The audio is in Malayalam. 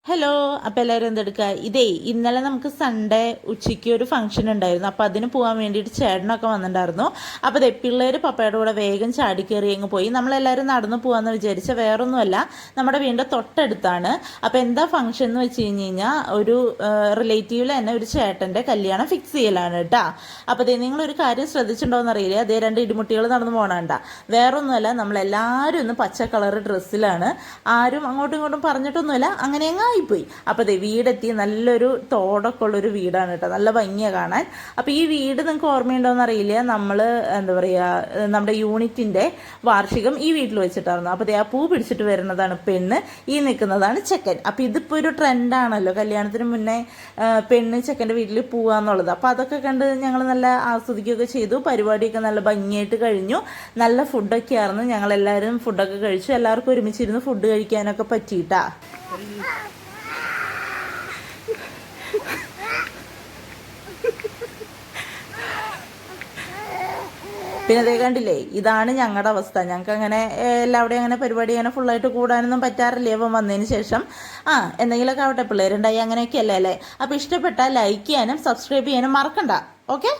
ഹലോ. അപ്പോൾ എല്ലാവരും എന്തെടുക്കുക? ഇന്നലെ നമുക്ക് സൺഡേ ഉച്ചയ്ക്ക് ഒരു ഫംഗ്ഷൻ ഉണ്ടായിരുന്നു. അപ്പോൾ അതിന് പോകാൻ വേണ്ടിയിട്ട് ചേട്ടനൊക്കെ വന്നിട്ടുണ്ടായിരുന്നു. അപ്പോൾ പിള്ളേർ പപ്പയുടെ കൂടെ വേഗം ചാടിക്കയറി അങ്ങ് പോയി. നമ്മളെല്ലാവരും നടന്നു പോകാമെന്ന് വിചാരിച്ച വേറൊന്നുമല്ല, നമ്മുടെ വീടിൻ്റെ തൊട്ടടുത്താണ്. അപ്പോൾ എന്താ ഫംഗ്ഷൻ എന്ന് വെച്ച് കഴിഞ്ഞാൽ ഒരു റിലേറ്റീവിൽ തന്നെ ഒരു ചേട്ടൻ്റെ കല്യാണം ഫിക്സ് ചെയ്യലാണ് കേട്ടോ. അപ്പോൾ നിങ്ങളൊരു കാര്യം ശ്രദ്ധിച്ചിട്ടുണ്ടോയെന്ന് അറിയില്ല, അതേ രണ്ട് ഇടിമുട്ടികൾ നടന്നു പോകണണ്ട. വേറൊന്നുമല്ല, നമ്മളെല്ലാവരും ഒന്ന് പച്ച കളർ ഡ്രസ്സിലാണ്. ആരും അങ്ങോട്ടും ഇങ്ങോട്ടും പറഞ്ഞിട്ടൊന്നുമില്ല, അങ്ങനെ പോയി. അപ്പോൾ വീടെത്തി. നല്ലൊരു തോടൊക്കെ ഉള്ളൊരു വീടാണ് കേട്ടോ, നല്ല ഭംഗിയാണ് കാണാൻ. അപ്പോൾ ഈ വീട് നിങ്ങൾക്ക് ഓർമ്മയുണ്ടോയെന്ന് അറിയില്ല, നമ്മൾ എന്താ പറയുക, നമ്മുടെ യൂണിറ്റിൻ്റെ വാർഷികം ഈ വീട്ടിൽ വെച്ചിട്ടായിരുന്നു. അപ്പോൾ ആ പൂ പിടിച്ചിട്ട് വരുന്നതാണ് പെണ്ണ്, ഈ നിൽക്കുന്നതാണ് ചെക്കൻ. അപ്പോൾ ഇതിപ്പോൾ ഒരു ട്രെൻഡാണല്ലോ, കല്യാണത്തിന് മുന്നേ പെണ്ണ് ചെക്കൻ്റെ വീട്ടിൽ പോവാന്നുള്ളത്. അപ്പോൾ അതൊക്കെ കണ്ട് ഞങ്ങൾ നല്ല ആസ്വദിക്കുകയൊക്കെ ചെയ്തു. പരിപാടിയൊക്കെ നല്ല ഭംഗിയായിട്ട് കഴിഞ്ഞു. നല്ല ഫുഡൊക്കെ ആയിരുന്നു. ഞങ്ങളെല്ലാവരും ഫുഡൊക്കെ കഴിച്ചു. എല്ലാവർക്കും ഒരുമിച്ചിരുന്ന് ഫുഡ് കഴിക്കാനൊക്കെ പറ്റിയിട്ടാ. പിന്നെ അതേ കണ്ടില്ലേ, ഇതാണ് ഞങ്ങളുടെ അവസ്ഥ. ഞങ്ങൾക്ക് അങ്ങനെ എല്ലാവരുടെയും അങ്ങനെ പരിപാടി അങ്ങനെ ഫുള്ളായിട്ട് കൂടാനൊന്നും പറ്റാറില്ലേ അപ്പം വന്നതിന് ശേഷം. എന്തെങ്കിലുമൊക്കെ ആവട്ടെ, പിള്ളേരുണ്ടായി അങ്ങനെയൊക്കെ അല്ലേ. അപ്പോൾ ഇഷ്ടപ്പെട്ടാൽ ലൈക്ക് ചെയ്യാനും സബ്സ്ക്രൈബ് ചെയ്യാനും മറക്കണ്ട. ഓക്കെ.